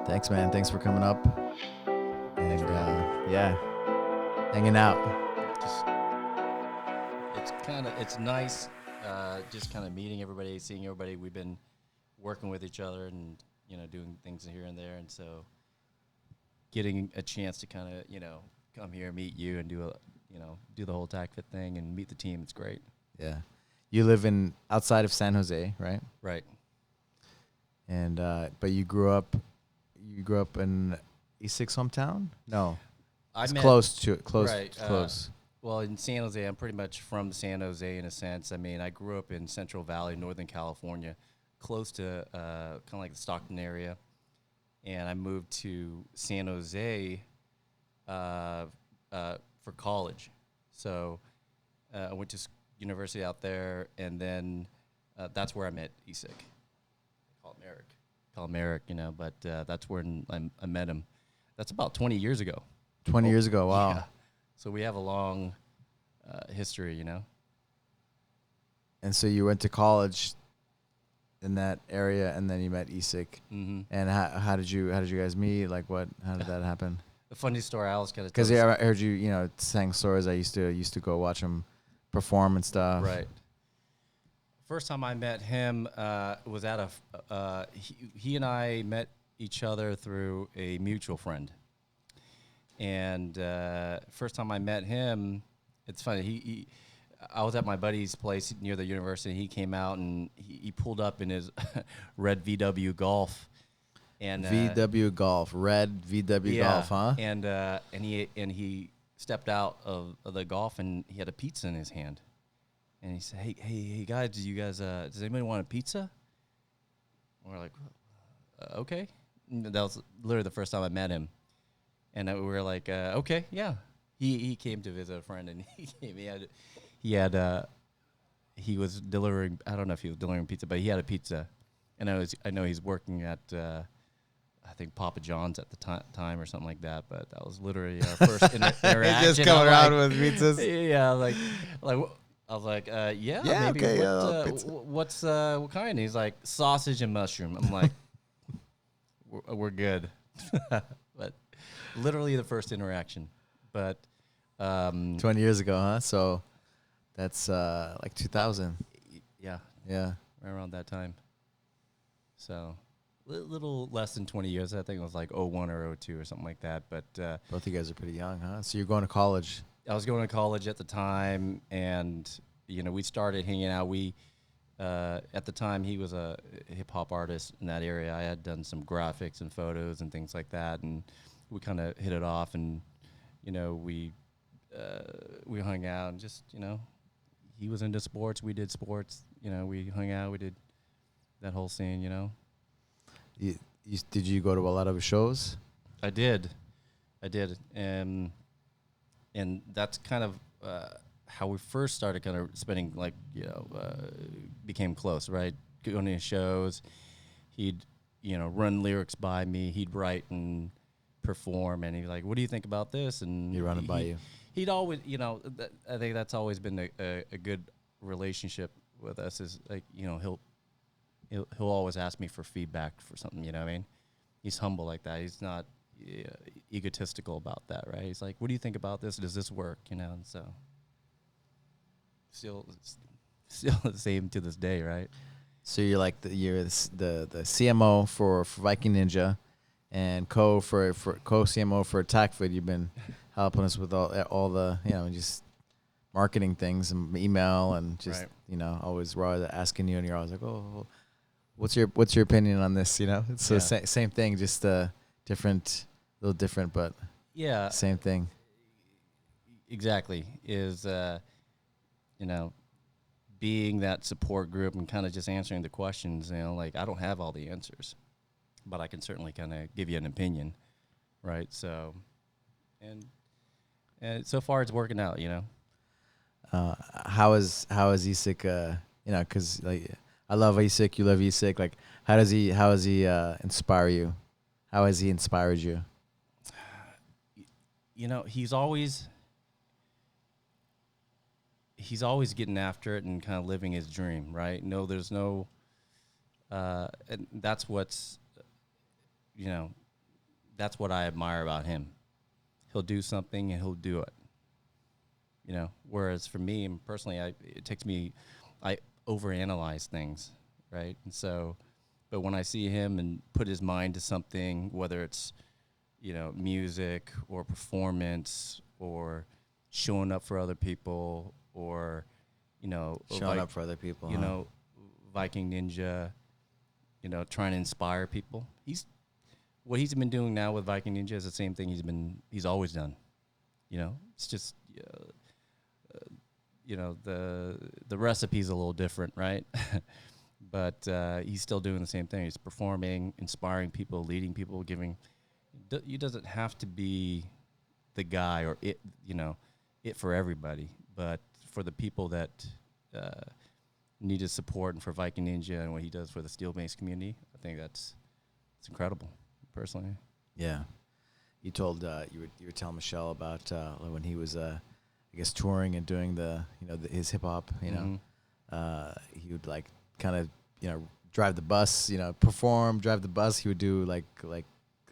Thanks, man. Thanks for coming up. And yeah, hanging out. Just it's nice, just kind of meeting everybody, seeing everybody. We've been working with each other and doing things here and there, and so getting a chance to kind of come here, meet you, and do the whole TACFIT thing and meet the team. It's great. Yeah, you live outside of San Jose, right? Right. And but you grew up in Esik's hometown? No, it's close. Right, close. Well, in San Jose, I'm pretty much from San Jose in a sense. I mean, I grew up in Central Valley, Northern California, close to kind of like the Stockton area. And I moved to San Jose for college. So I went to university out there, and then that's where I met Esik. Call him Eric, but that's where I met him. That's about 20 years ago. 20 years ago, wow. Yeah. So we have a long history, And so you went to college in that area, and then you met Esik. Mm-hmm. And how did you guys meet? Like, how did that happen? A funny story I was kind of because I heard you sang stories. I used to go watch him perform and stuff. Right. First time I met him was at he and I met each other through a mutual friend. And first time I met him, it's funny. I was at my buddy's place near the university. He came out and he pulled up in his red VW Golf. And VW Golf, red VW Golf, huh? And he stepped out of the Golf and he had a pizza in his hand. And he said, "Hey guys, does anybody want a pizza?" And we're like, "Okay." And that was literally the first time I met him. And we were like, okay, yeah. He came to visit a friend, and he was delivering. I don't know if he was delivering pizza, but he had a pizza, and I know he's working at I think Papa John's at the time or something like that. But that was literally our first interaction. Just coming around with pizzas. Yeah, like I was like, yeah, maybe. Okay, what kind? He's like sausage and mushroom. I'm like, we're good. But literally the first interaction, but 20 years ago, huh? So that's like 2000. Yeah, right around that time. So little less than 20 years. I think it was like 01 or 02 or something like that. But both of you guys are pretty young, huh? So you're going to college. I was going to college at the time, and we started hanging out. At the time, he was a hip-hop artist in that area. I had done some graphics and photos and things like that, and we kind of hit it off, and, we hung out, and just, he was into sports, we did sports, we hung out, we did that whole scene, Did you go to a lot of shows? I did, and that's kind of how we first started kind of spending, like, became close, right? Going to shows, he'd, run lyrics by me, he'd write and perform, and he'd be like, "What do you think about this?" And he'd run it by you. He'd always, I think that's always been a good relationship with us, is like, he'll always ask me for feedback for something, what I mean? He's humble like that. He's not egotistical about that, right? He's like, "What do you think about this? Does this work?" And so still the same to this day, right? So you're like the CMO for VKNJA and co-CMO for TACFIT. You've been helping us with all the just marketing things and email and just right. Always we're always asking you, and you're always like, "Oh, what's your opinion on this?" It's the same thing, just different, a little different, but yeah, same thing. Exactly. Is being that support group and kind of just answering the questions, like, I don't have all the answers, but I can certainly kind of give you an opinion, right? So, and so far it's working out, How is Esik, because like I love Esik, you love Esik, like how does he inspire you? How has he inspired you? He's always getting after it and kind of living his dream, right? There's no, and that's what's, that's what I admire about him. He'll do something and he'll do it. You know, whereas for me personally, I overanalyze things, right? And so, but when I see him and put his mind to something, whether it's, you know, music or performance or showing up for other people or, you know, Showing up for other people. you know, Viking Ninja, you know, trying to inspire people. What he's been doing now with Viking Ninja is the same thing he's always done. You know, it's just, you know, the recipe's a little different, right? But he's still doing the same thing. He's performing, inspiring people, leading people, giving. He doesn't have to be the guy or it, you know, it for everybody, but for the people that need his support, and for Viking Ninja and what he does for the steel-based community, I think it's incredible, personally. Yeah, you told you were telling Michelle about when he was I guess touring and doing his hip hop. You know, he would like kind of drive the bus, perform, drive the bus. He would do like a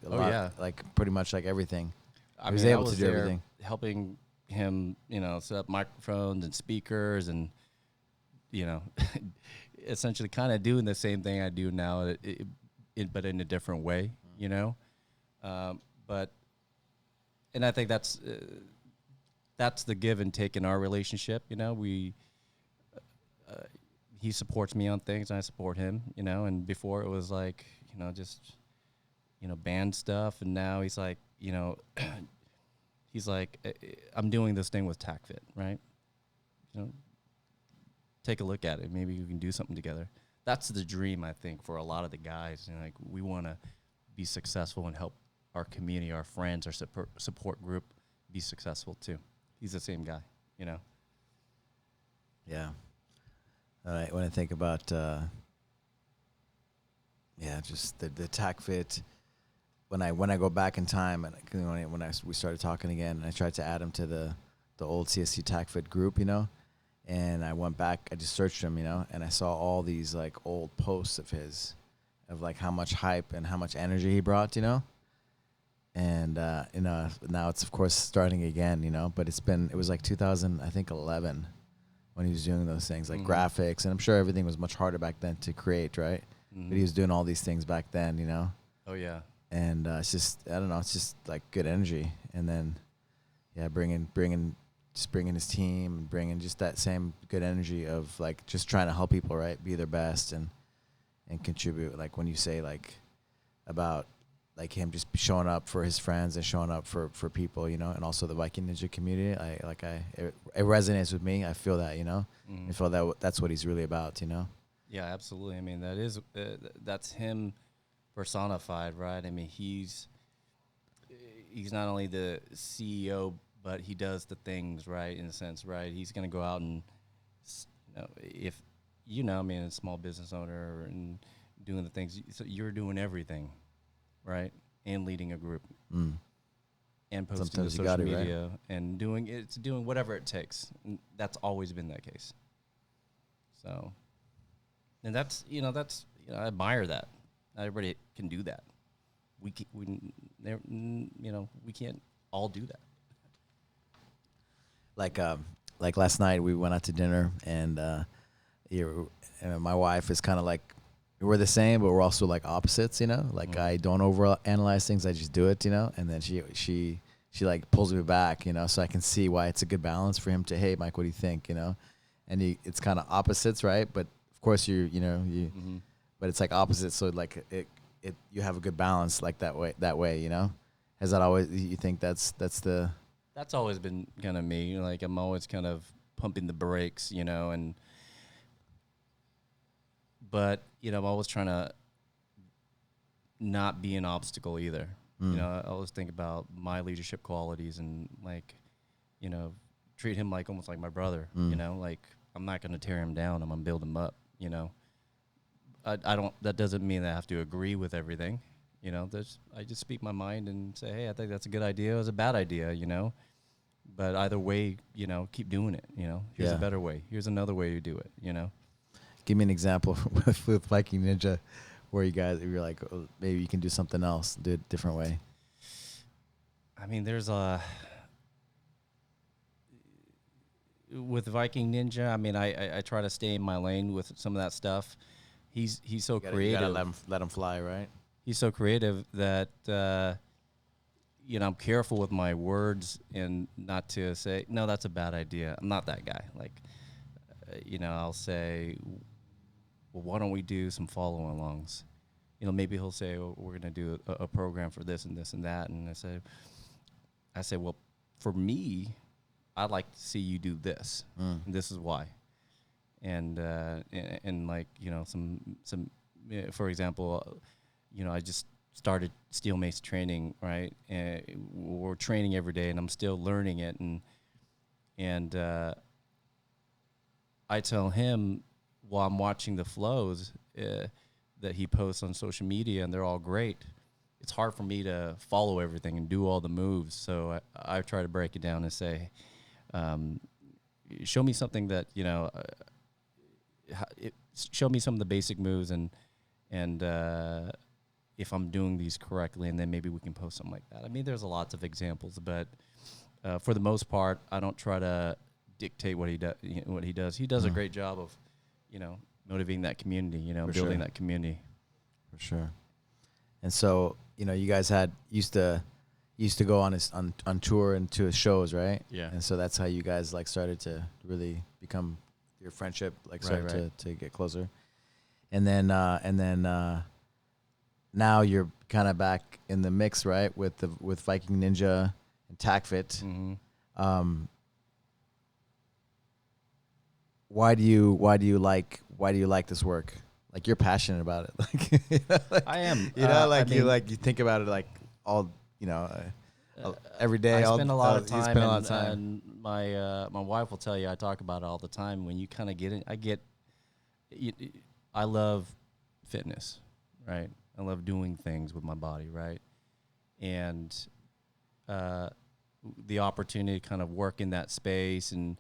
lot, yeah, like pretty much like everything. I He was mean, able to do everything. helping him, set up microphones and speakers, and essentially kind of doing the same thing I do now, but in a different way, But and I think that's the give and take in our relationship. He supports me on things, and I support him. And before it was like just band stuff, and now he's like he's like, I'm doing this thing with TACFIT, right? Take a look at it. Maybe we can do something together. That's the dream, I think, for a lot of the guys. Like, we want to be successful and help our community, our friends, our support group be successful too. He's the same guy, Yeah. All right. When I think about, just the TACFIT, when I go back in time, and we started talking again, and I tried to add him to the old CSC TACFIT group, and I went back, I just searched him, and I saw all these like old posts of his, of like how much hype and how much energy he brought, and now it's of course starting again, but it was like 2011 when he was doing those things like graphics, and I'm sure everything was much harder back then to create, right? But he was doing all these things back then, Oh yeah. And it's just, I don't know, it's just like good energy, and then bringing his team, bringing just that same good energy of like just trying to help people, right, be their best and contribute. Like when you say like about like him just showing up for his friends and showing up for people, and also the Viking Ninja community, it resonates with me. I feel that, I feel that's what he's really about, Yeah, absolutely. I mean, that's him personified, right? I mean, he's not only the CEO, but he does the things, right, in a sense, right? He's going to go out and, if, I mean, a small business owner and doing the things, so you're doing everything, right? And leading a group. And posting Sometimes to you social got it, media, right? and doing whatever it takes. And that's always been that case. So, and that's, I admire that. Not everybody can do that. We can't all do that. Like last night we went out to dinner, and my wife is kind of like, we're the same, but we're also like opposites, like I don't overanalyze things, I just do it, and then she like pulls me back, so I can see why it's a good balance for him to, hey Mike, what do you think, and it's kind of opposites, right? But of course but it's like opposites, so like it you have a good balance like that way, Has that always, you think that's always been kind of me. Like, I'm always kind of pumping the brakes, but I'm always trying to not be an obstacle either. I always think about my leadership qualities and like, treat him like almost like my brother. Like, I'm not going to tear him down. I'm going to build him up. I don't. That doesn't mean that I have to agree with everything. I just speak my mind and say, hey, I think that's a good idea. It was a bad idea. But either way, keep doing it. Here's a better way. Here's another way to do it. Give me an example with Viking Ninja where you're like, oh, maybe you can do something else, do it a different way. I mean, there's a with Viking Ninja. I mean, I try to stay in my lane with some of that stuff. He's so You creative. gotta let him fly, right? He's so creative that I'm careful with my words and not to say no. That's a bad idea. I'm not that guy. Like, I'll say, well, why don't we do some follow-alongs? Maybe he'll say, oh, we're going to do a program for this and this and that. And I say, well, for me, I'd like to see you do this. And this is why. And like, for example, I just started steel mace training, right? And we're training every day, and I'm still learning it. And I tell him while I'm watching the flows that he posts on social media, and they're all great. It's hard for me to follow everything and do all the moves. So I try to break it down and say, show me something that, show me some of the basic moves and if I'm doing these correctly, and then maybe we can post something like that. I mean, there's lots of examples, but for the most part, I don't try to dictate what he does. He does a great job of, motivating that community, building that community. For sure. And so, you guys used to go on tour and to his shows, right? Yeah. And so that's how you guys like started to really become your friendship, like started to get closer. And then now you're kind of back in the mix, right? With Viking Ninja and TACFIT. Mm-hmm. Why do you like this work? Like, you're passionate about it. Like, I am. You think about it like all, every day. I spend a lot of time. You spend a lot of time. And my wife will tell you I talk about it all the time. When you kind of get in, I love fitness, right? I love doing things with my body, right? And the opportunity to kind of work in that space and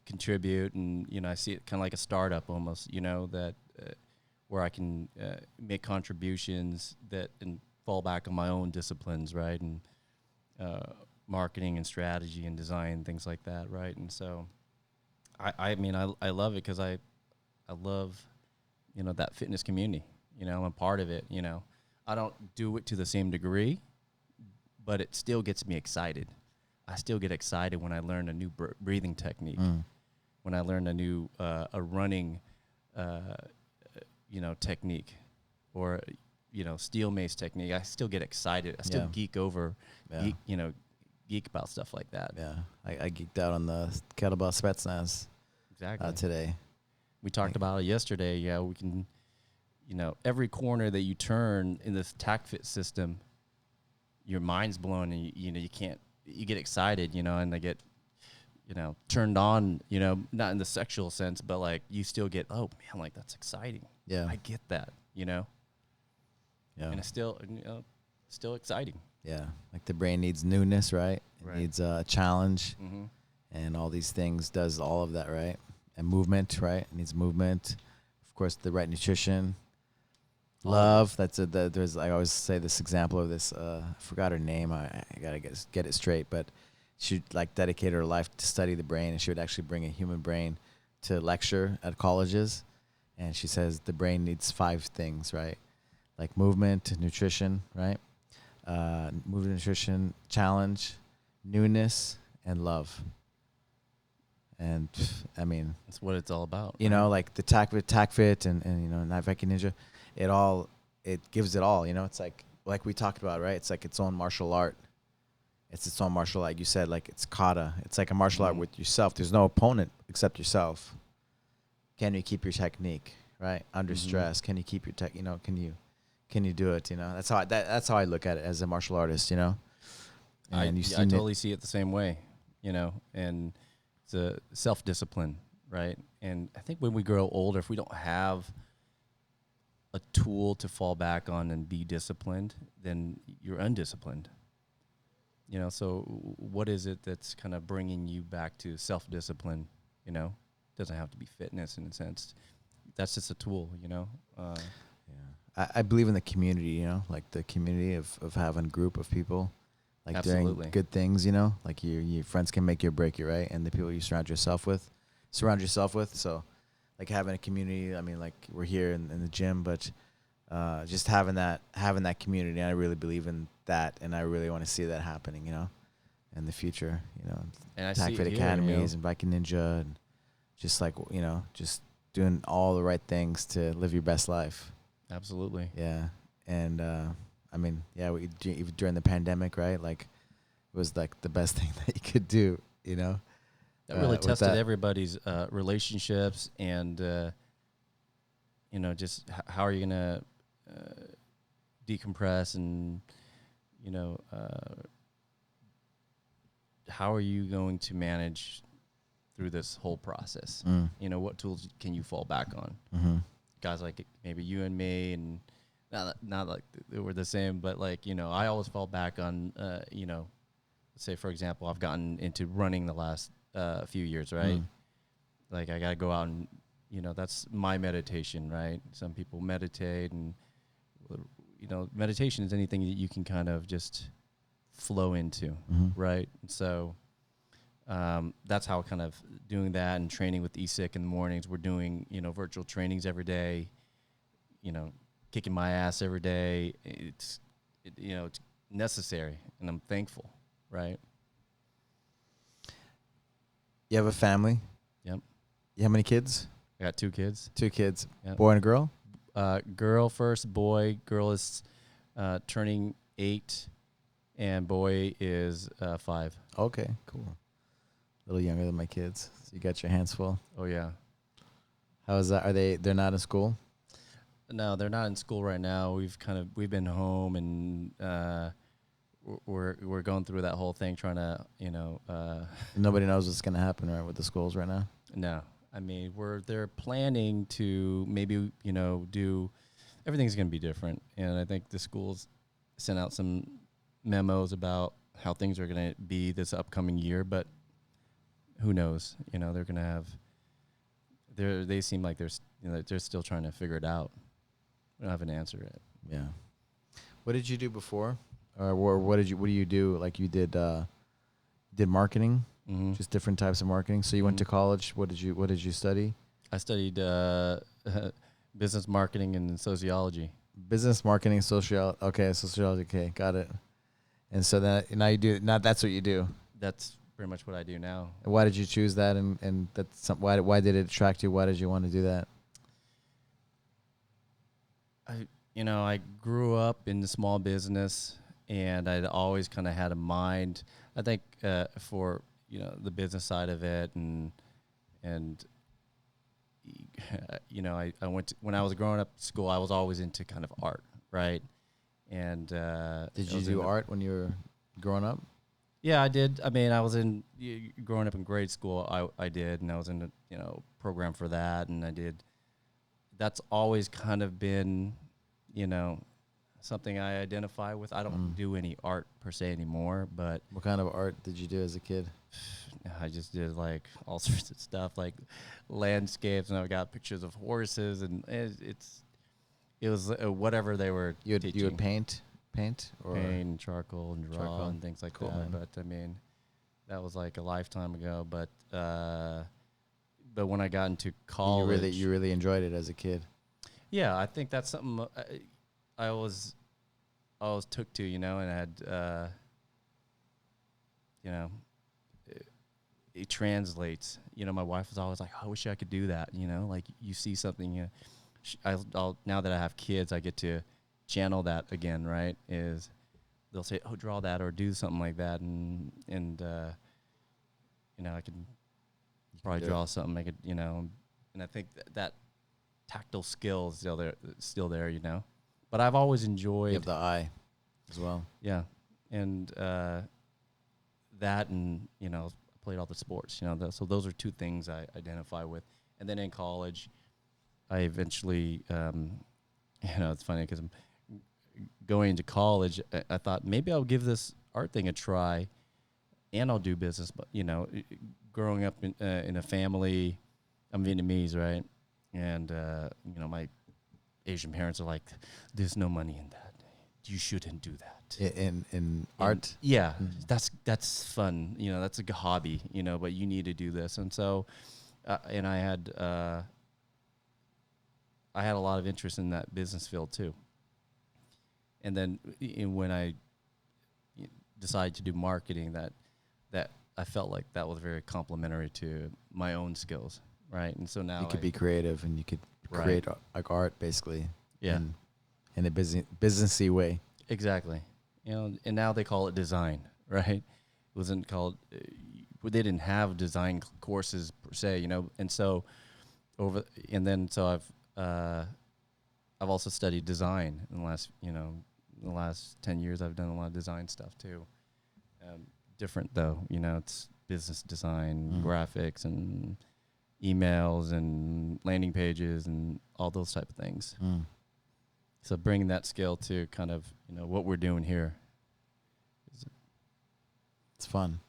contribute, and I see it kind of like a startup almost, that where I can make contributions and fall back on my own disciplines, right, and marketing and strategy and design, things like that, right. And so I love it because I love that fitness community. I'm a part of it. I don't do it to the same degree, but it still gets me excited. I still get excited when I learn a new breathing technique, when I learn a new a running, technique, or steel mace technique. I still get excited. I still geek about stuff like that. Yeah, I geeked out on the kettlebell Spetsnaz today. We talked about it yesterday. Yeah, we can, every corner that you turn in this TACFIT system, your mind's blown, and you can't. You get excited, and they get, turned on, not in the sexual sense, but like you still get, oh man, like that's exciting. Yeah, I get that, Yeah, and it's still, still exciting. Yeah, like the brain needs newness, right? It needs a challenge, mm-hmm. and all these things does all of that, right? And movement, right? It needs movement, of course, the right nutrition. Love. There's. I always say this example of this. I forgot her name. I gotta get it straight. But she like dedicated her life to study the brain, and she would actually bring a human brain to lecture at colleges. And she says the brain needs 5 things, right? Like movement, nutrition, right? Movement, nutrition, challenge, newness, and love. And I mean, that's what it's all about. Like the TACFIT and Viking Ninja. It gives it all, it's like we talked about, right? It's like its own martial art. It's its own martial art. Like you said, like it's kata. It's like a martial art with yourself. There's no opponent except yourself. Can you keep your technique, right? Under stress. Can you keep your can you do it? That's how I look at it as a martial artist, And I totally see it the same way, and it's a self-discipline, right? And I think when we grow older, if we don't have a tool to fall back on and be disciplined, then you're undisciplined. So what is it that's kind of bringing you back to self-discipline? Doesn't have to be fitness in a sense. That's just a tool, I believe in the community, like the community of having a group of people, like Absolutely. during good things, like your friends can make you or break you, right? And the people you surround yourself with. So like having a community, I mean, like we're here in the gym, but just having that community, I really believe in that, and I really want to see that happening, in the future, And I see it TACFIT here, academies and VKNJA and just like, just doing all the right things to live your best life. Absolutely. Yeah. And, I mean, yeah, even during the pandemic, right? Like it was like the best thing that you could do, That really with tested that. everybody's relationships and, just how are you going to decompress and, how are you going to manage through this whole process? What tools can you fall back on? Mm-hmm. Guys like maybe you and me, and not like we're the same, but like, I always fall back on, say, for example, I've gotten into running the last few years, right? Like I got to go out and, that's my meditation, right? Some people meditate and, meditation is anything that you can kind of just flow into, right? And so that's how kind of doing that and training with Esik in the mornings. We're doing, virtual trainings every day, kicking my ass every day. It's necessary, and I'm thankful, right? You have a family? Yep. You have many kids? I got 2 kids. 2 kids. Yep. Boy and a girl? Girl first, boy. Girl is turning 8, and boy is 5. Okay, cool. A little younger than my kids. So you got your hands full. Oh, yeah. How is that? They're not in school? No, they're not in school right now. We've been home, and we're going through that whole thing, trying to, Nobody knows what's going to happen, right, with the schools right now? No. I mean, they're planning to maybe, do, everything's going to be different. And I think the schools sent out some memos about how things are going to be this upcoming year, but who knows? They're going to have, they seem like they're still trying to figure it out. We don't have an answer yet. Yeah. What did you do before? Or what do you do? Like you did marketing? Mm-hmm. Just different types of marketing. So you went to college. What did you study? I studied business marketing and sociology. Business marketing, sociology. Okay, sociology. Okay, got it. And so that's what you do. That's pretty much what I do now. Why did you choose that? And why did it attract you? Why did you want to do that? I grew up in the small business, and I'd always kind of had a mind, I think, for the business side of it, and I went when I was growing up at school, I was always into kind of art, right? And did you do art when you were growing up? Yeah, I did. I mean, I was growing up in grade school. I did, and I was in a program for that, and I did. That's always kind of been, something I identify with. I don't do any art per se anymore, but what kind of art did you do as a kid? I just did like all sorts of stuff, like landscapes, and I got pictures of horses, and it was whatever they were teaching. You would paint or paint, charcoal, and draw and things like that. Man. But I mean, that was like a lifetime ago. But when I got into college, you really enjoyed it as a kid. Yeah, I think that's something I always took to, and I had, it translates. My wife was always like, I wish I could do that. Like you see something. I'll now that I have kids, I get to channel that again. Right? Is they'll say, "Oh, draw that," or do something like that, and I can probably draw something, make it, and I think that tactile skill is still there, But I've always enjoyed. You have the eye, as well. Yeah, and that, and played all the sports, so those are 2 things I identify with. And then in college, I eventually, it's funny because I'm going into college. I thought maybe I'll give this art thing a try, and I'll do business. But growing up in a family, I'm Vietnamese, right? And my Asian parents are like, "There's no money in that. you shouldn't do that. In art. Yeah, that's fun. You know, that's a hobby. You know, but you need to do this. And so, and I had a lot of interest in that business field too. And then when I decided to do marketing, that I felt like that was very complementary to my own skills, right? And so now You could be creative and you could create like art, basically. Yeah. In a businessy way. Exactly. You know, and now they call it design, right? It wasn't called. They didn't have design courses per se, you know. And so I've also studied design in the last 10 years. I've done a lot of design stuff too. Different though, you know, it's business design, graphics, and emails, and landing pages, and all those type of things. So bringing that skill to kind of, you know, what we're doing here. It's fun.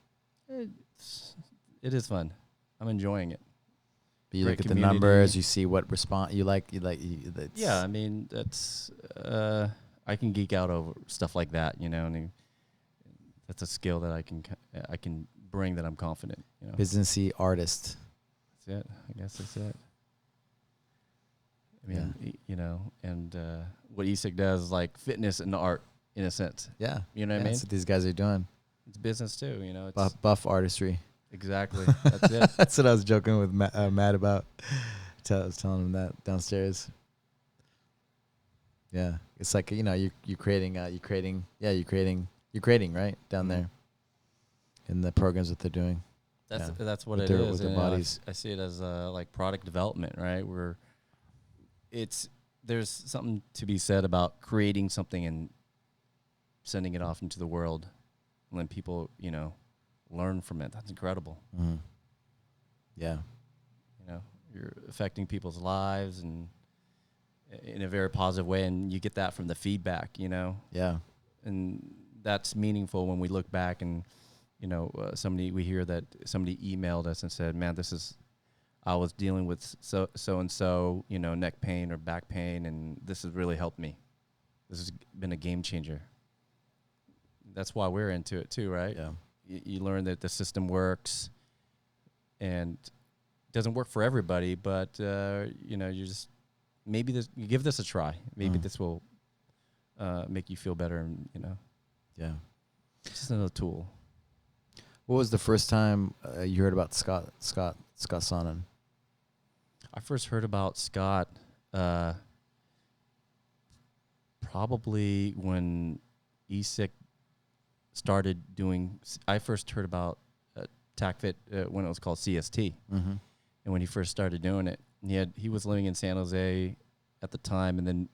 It is fun. I'm enjoying it. But you Great look at the community. numbers, you see what response you like. Yeah, I mean, that's I can geek out over stuff like that, you know, and that's a skill that I can bring, that I'm confident, you know. Businessy artist. That's it. I guess that's it. I mean, you know, and what Esik does is like fitness and art in a sense. Yeah. You know what I mean? That's what these guys are doing. It's business too, you know. It's Buff artistry. Exactly. That's it. That's what I was joking with Matt about. I was telling him that downstairs. Yeah, it's like, you know, you're creating right down there in the programs that they're doing. That's what with it their, is. with their And, bodies. I see it as like product development, right? Where there's something to be said about creating something and sending it off into the world, and then people, you know, learn from it. That's incredible. Mm-hmm. Yeah. You know, you're affecting people's lives and in a very positive way, and you get that from the feedback, you know. Yeah. And that's meaningful when we look back and, you know, we hear that somebody emailed us and said, man, I was dealing with so-and-so, you know, neck pain or back pain, and this has really helped me. This has been a game changer. That's why we're into it too, right? Yeah. You learn that the system works, and it doesn't work for everybody, but, you know, you give this a try. Maybe this will make you feel better, and, you know. Yeah. It's just another tool. What was the first time you heard about Scott Sonnen? I first heard about Scott probably when Esik started doing. I first heard about TACFIT when it was called CST, and when he first started doing it, he was living in San Jose at the time, and then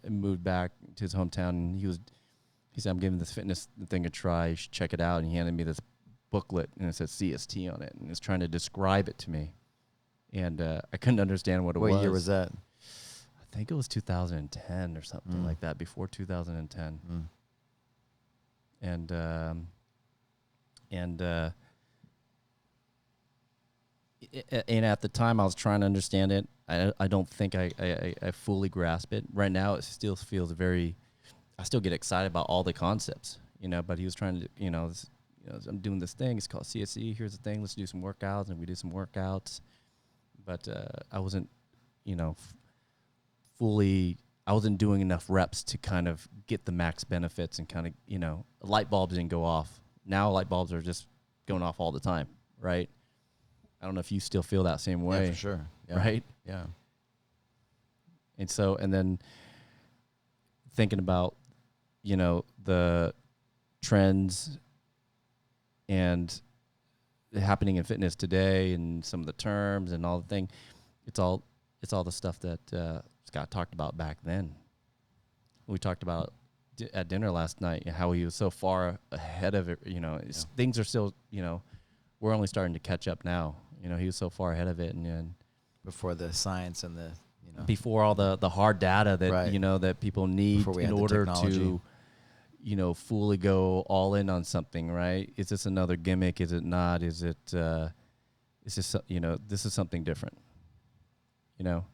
moved back to his hometown. And he said, "I'm giving this fitness thing a try. You should check it out." And he handed me this booklet, and it said CST on it, and it's trying to describe it to me, and I couldn't understand what it was. What year was that? I think it was 2010 or something like that, before 2010. And at the time I was trying to understand it. I don't think I fully grasp it. Right now it still feels I still get excited about all the concepts, you know, but he was trying to, you know, I'm doing this thing. It's called CSE. Here's the thing. Let's do some workouts. And we did some workouts. But I wasn't, you know, I wasn't doing enough reps to kind of get the max benefits, and kind of, you know, light bulbs didn't go off. Now light bulbs are just going off all the time, right? I don't know if you still feel that same way. Yeah, for sure. Yeah. Right? Yeah. And then thinking about, you know, the trends and happening in fitness today, and some of the terms and all the thing, it's all the stuff that Scott talked about back then. We talked about at dinner last night how he was so far ahead of it. You know, things are still, you know, we're only starting to catch up now. You know, he was so far ahead of it, and before the science and the, you know, before all the hard data that you know that people need in order to, you know, fully go all in on something, right? Is this another gimmick? Is it not? Is it this, you know, this is something different, you know?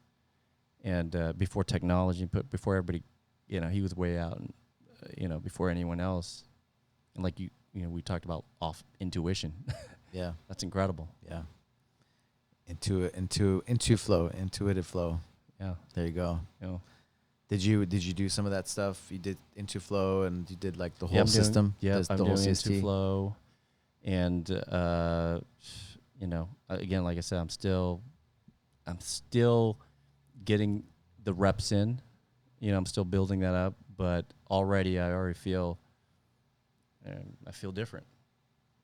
And before technology, before everybody, you know, he was way out. And before anyone else. And like we talked about off intuition. Yeah. That's incredible. Yeah. Intuitive flow. Yeah. There you go. You know, Did you do some of that stuff? You did Into Flow, and you did like the whole I'm system. Yeah, the I'm whole doing CST. Into Flow, and again, like I said, I'm still getting the reps in. I'm still building that up, but I already feel, I feel different.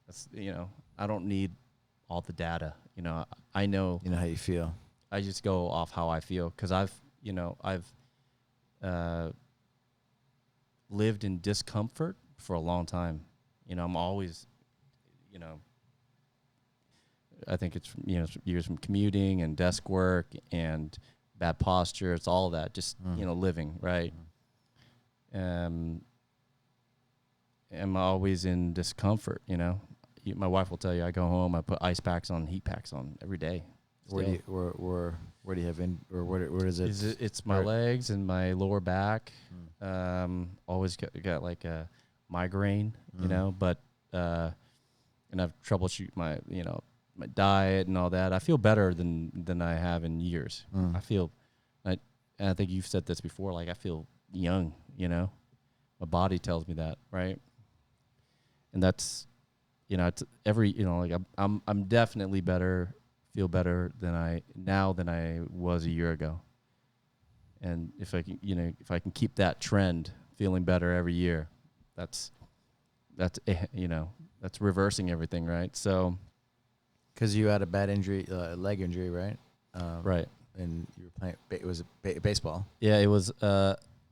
That's I don't need all the data. I know. You know how you feel. I just go off how I feel because I've lived in discomfort for a long time. I'm always, I think it's years from commuting and desk work and bad posture. It's all that, just living right. I'm always in discomfort. My wife will tell you, I go home, I put ice packs on, heat packs on every day. Where do you have where is it? It's my legs and my lower back. Always got like a migraine, but and I've troubleshoot my my diet and all that. I feel better than I have in years. I feel, and I think you've said this before. Like I feel young. My body tells me that, right? And that's, it's every like I'm definitely better. Feel better than I was a year ago. And if I can keep that trend, feeling better every year, that's reversing everything, right? So, because you had a bad injury, leg injury, right? Right. And you were playing. It was baseball. Yeah, it was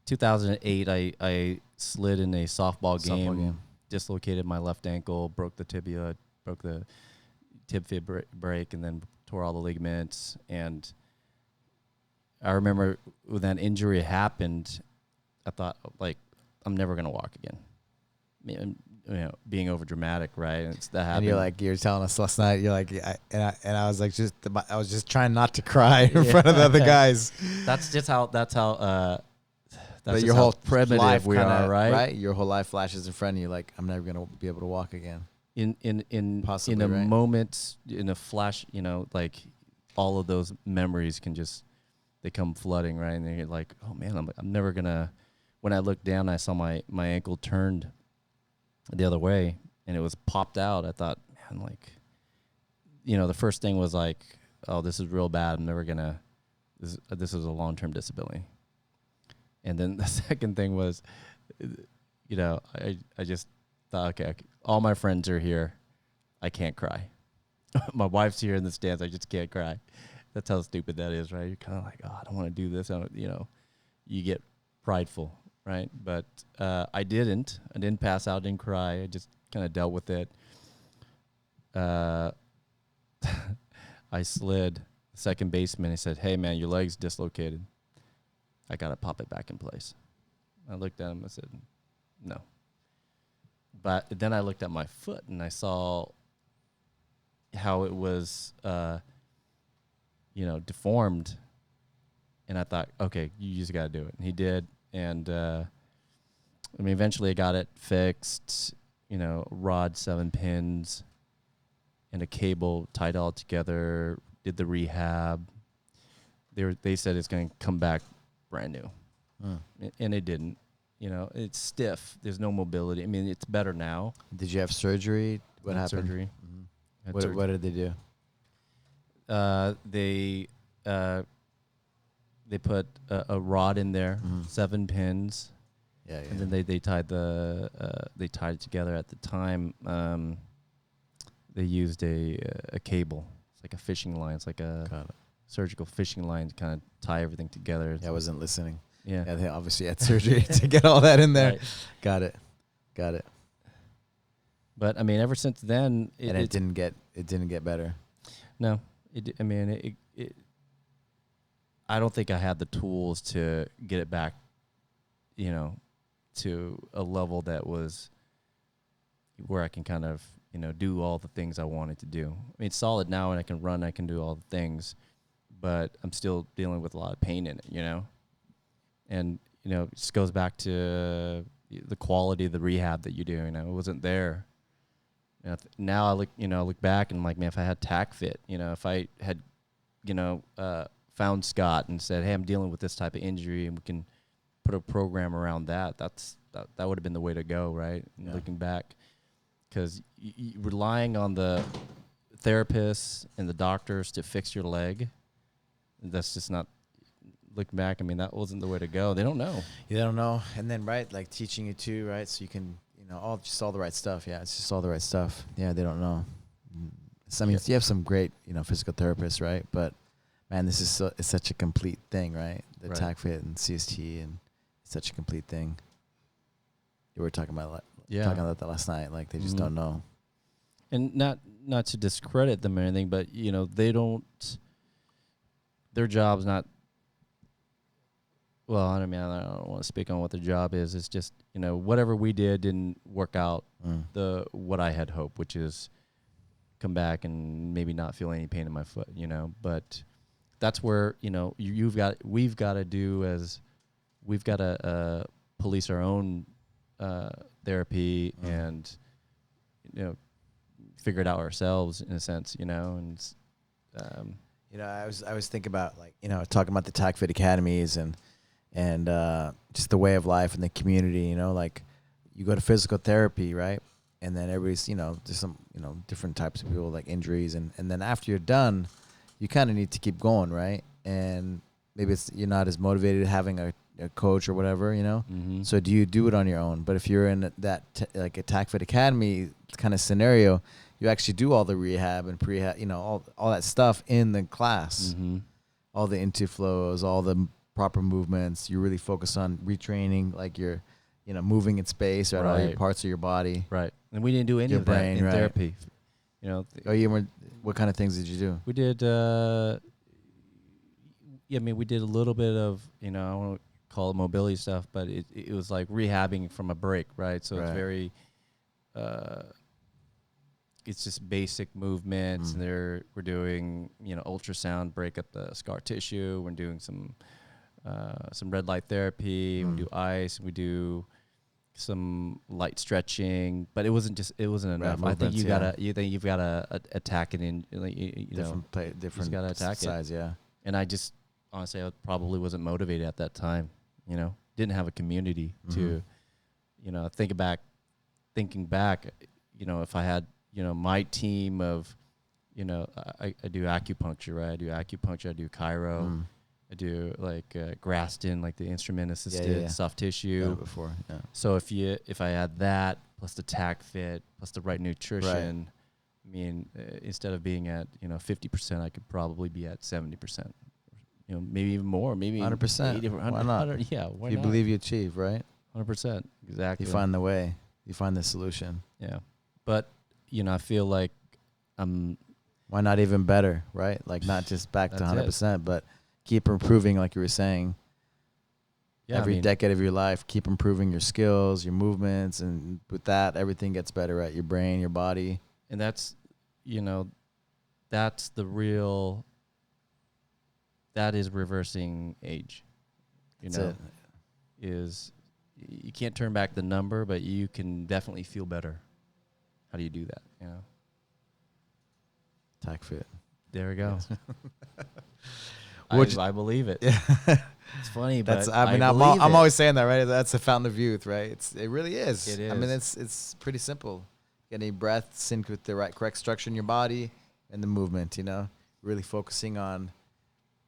2008. I slid in a softball game, dislocated my left ankle, broke the tibia, broke the tib fib break, and then tore all the ligaments. And I remember when that injury happened, I thought, like, I'm never gonna walk again. Being over dramatic, right? It's that happened. And you're telling us last night. You're like, I was like, I was just trying not to cry in front of the other guys. That's how. That's your whole primitive life we are, right? Right. Your whole life flashes in front of you. Like, I'm never gonna be able to walk again. In a moment, in a flash, like all of those memories they come flooding, right? And you're like, oh man, I'm never gonna. When I looked down, I saw my ankle turned the other way, and it was popped out. I thought, man, like, the first thing was like, oh, this is real bad. I'm never gonna. This is a long-term disability. And then the second thing was, I just thought, okay, all my friends are here. I can't cry. My wife's here in the stands. I just can't cry. That's how stupid that is, right? You're kind of like, oh, I don't want to do this. You get prideful, right? But I didn't. I didn't pass out. Didn't cry. I just kind of dealt with it. I slid. The second baseman, he said, hey, man, your leg's dislocated. I got to pop it back in place. I looked at him. I said, no. But then I looked at my foot, and I saw how it was, deformed. And I thought, okay, you just got to do it. And he did. And, eventually I got it fixed, rod, 7 pins, and a cable, tied all together, did the rehab. They said it's going to come back brand new. And it didn't. It's stiff. There's no mobility. I mean, it's better now. Did you have surgery? What happened? Surgery. Mm-hmm. What did they do? They put a rod in there, 7 pins. Yeah. And then they tied it together. At the time, they used a cable. It's like a fishing line. It's like a surgical fishing line to kind of tie everything together. Yeah, I wasn't listening. Yeah, they obviously had surgery to get all that in there. Right. Got it. But I mean, ever since then, it didn't get better. No, I don't think I had the tools to get it back, to a level that was where I can kind of, do all the things I wanted to do. I mean, it's solid now, and I can run, I can do all the things, but I'm still dealing with a lot of pain in it, And, it just goes back to, the quality of the rehab that you're doing. It wasn't there. Now I look back and I'm like, man, if I had TACFIT, if I had, found Scott and said, hey, I'm dealing with this type of injury and we can put a program around that, that would have been the way to go, right? Yeah. Looking back, because relying on the therapists and the doctors to fix your leg, that's just not. Looking back, I mean, that wasn't the way to go. They don't know. You don't know, and then like teaching you too, right? So you can, all the right stuff. Yeah, it's just all the right stuff. Yeah, they don't know. So, I mean, you have some great, physical therapists, right? But man, this is it's such a complete thing, right? The TACFIT and CST, and it's such a complete thing. You were talking about that last night. Like they just don't know. And not to discredit them or anything, but they don't. Their job's not. Well, I don't want to speak on what their job is. It's just, whatever we did didn't work out what I had hoped, which is come back and maybe not feel any pain in my foot, But that's where, we've got to police our own therapy and, figure it out ourselves in a sense, and I was thinking about talking about the TACFIT academies and just the way of life and the community, like you go to physical therapy, right? And then everybody's, there's some, different types of people like injuries. And then after you're done, you kind of need to keep going, right? And maybe you're not as motivated having a coach or whatever, Mm-hmm. So do you do it on your own? But if you're in that like a TACFIT academy kind of scenario, you actually do all the rehab and prehab, all that stuff in the class, all the interflows, all the proper movements. You really focus on retraining, like you're, moving in space, right? All your parts of your body. Right. And we didn't do any of that in therapy. What kind of things did you do? We did, we did a little bit of, I don't want to call it mobility stuff, but it was like rehabbing from a break, right? So it's very, it's just basic movements. And we're doing, ultrasound, break up the scar tissue. We're doing some red light therapy. We do ice. We do some light stretching, but it wasn't enough. I think you've got to attack it in, different got to attack size, it. Yeah. And I just honestly, I probably wasn't motivated at that time. Didn't have a community to, thinking back, if I had, my team of, I do acupuncture, right? I do acupuncture. I do chiro. I do like Graston, like the instrument assisted soft tissue. Before, yeah. So if I had that plus the TACFIT plus the right nutrition, I mean, instead of being at 50%, I could probably be at 70%. Maybe even more, maybe 100%. Why not? Yeah, why you not? Believe you achieve, right? 100%, exactly. You find the way. You find the solution. Yeah, but I feel like why not even better, right? Like not just back to 100%, but keep improving, like you were saying. Yeah, every decade of your life, keep improving your skills, your movements, and with that, everything gets better, right? Your brain, your body. And that's, that's the real. That is reversing age. Is you can't turn back the number, but you can definitely feel better. How do you do that? TACFIT. There we go. Yes. I believe it. Yeah. It's funny, but I'm always saying that, right? That's the fountain of youth, right? It really is. It is. I mean, it's pretty simple. Getting breath sync with the correct structure in your body and the movement. Really focusing on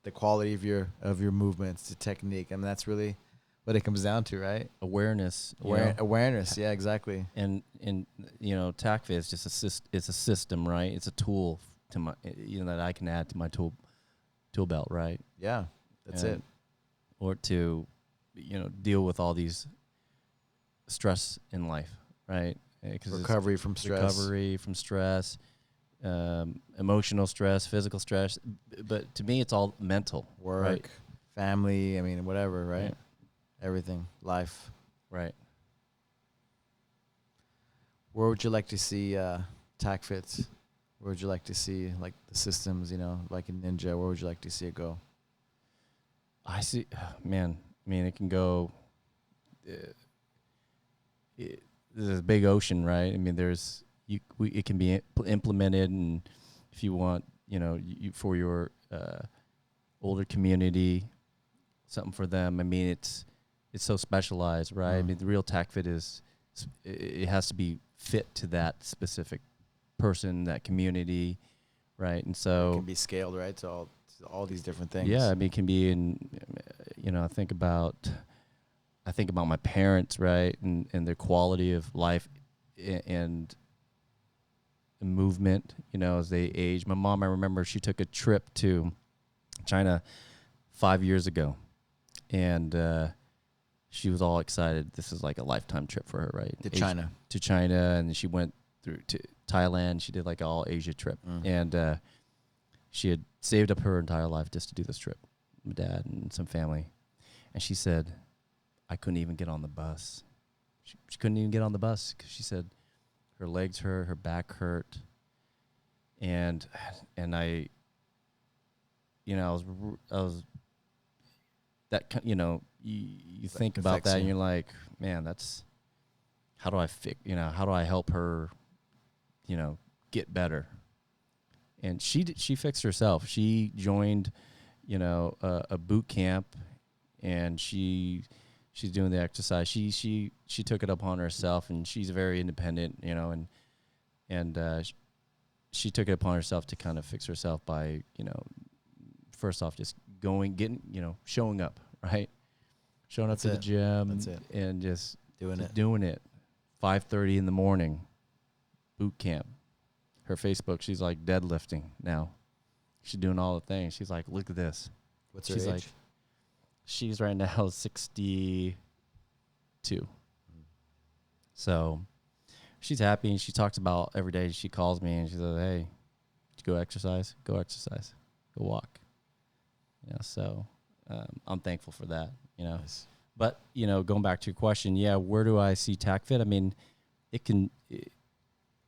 the quality of your movements, the technique. I mean, that's really what it comes down to, right? Awareness. Awareness. Yeah, exactly. And TACFIT is just it's a system, right? It's a tool to my that I can add to my tool belt, right? Yeah, that's it. Or to deal with all these stress in life, right? Recovery from stress, emotional stress, physical stress. But to me, it's all mental. Work, right? family, I mean, whatever, right? Yeah. Everything, life. Right. Where would you like to see TACFIT? Where would you like to see, like, the systems, like in Ninja? Where would you like to see it go? I see, man. I mean, it can go. there's a big ocean, right? I mean, it can be implemented, and if you want, for your older community, something for them. I mean, it's so specialized, right? I mean, the real TACFIT it has to be fit to that specific person, that community, right? And so it can be scaled, right? To all these different things. Yeah, I mean, it can be I think about my parents, right, and their quality of life and movement, as they age. My mom, I remember she took a trip to China 5 years ago, and she was all excited. This is like a lifetime trip for her, right? To China, and she went through to Thailand. She did like an all Asia trip, and she had saved up her entire life just to do this trip. My dad and some family, and she said, "I couldn't even get on the bus. She couldn't even get on the bus because she said her legs hurt, her back hurt, and I, I was that you think about that and you're like, man, that's how do I help her, get better." And she fixed herself. She joined, a boot camp, and she's doing the exercise. She took it upon herself, and she's very independent, and she took it upon herself to kind of fix herself by, first off, just showing up, right? Showing up to the gym and just doing it. 5:30 in the morning, boot camp. Her Facebook, she's like deadlifting now. She's doing all the things. She's like, look at this. What's her age? Like, she's right now 62. So she's happy, and she talks about every day. She calls me and she says, "Hey, did you go exercise? Go exercise. Go walk." So I'm thankful for that. Nice. But going back to your question, where do I see TACFIT? I mean, it can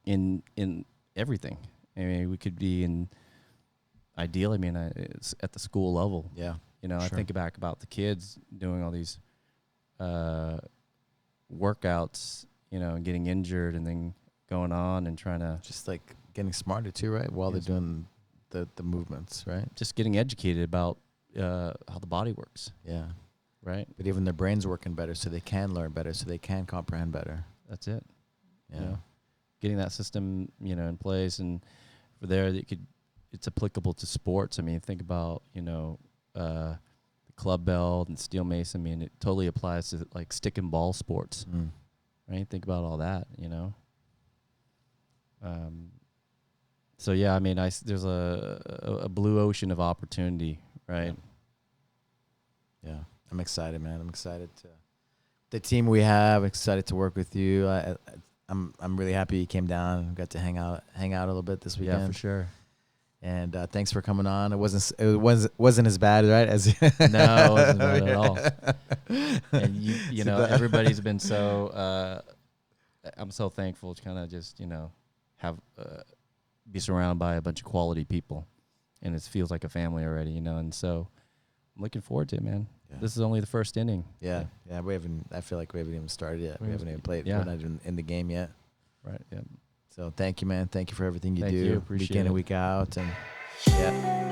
in everything. I mean, we could be ideally, it's at the school level. Yeah. Sure. I think back about the kids doing all these workouts, and getting injured and then going on and trying to... Just like getting smarter too, right? While they're doing the movements, right? Just getting educated about how the body works. Yeah. Right? But even their brain's working better so they can learn better, so they can comprehend better. That's it. Yeah. Getting that system, in place, and for there, it's applicable to sports. I mean, think about, the club belt and steel mace. I mean, it totally applies to like stick and ball sports, right? Think about all that, So yeah, I mean, there's a blue ocean of opportunity, right? Yeah, I'm excited, man. I'm excited to the team we have. Excited to work with you. I'm really happy you came down. Got to hang out a little bit this weekend. Yeah, for sure. And thanks for coming on. It wasn't as bad, right? As no, it wasn't bad at all. And you know, everybody's been so. I'm so thankful to kind of just have be surrounded by a bunch of quality people, and it feels like a family already, And so I'm looking forward to it, man. Yeah. This is only the first inning. Yeah. I feel like we haven't even started yet. We haven't even played. Yeah. We're not even in the game yet. Right. Yeah. So thank you, man. Thank you for everything you do. You. Appreciate week in it. and week out, and yeah.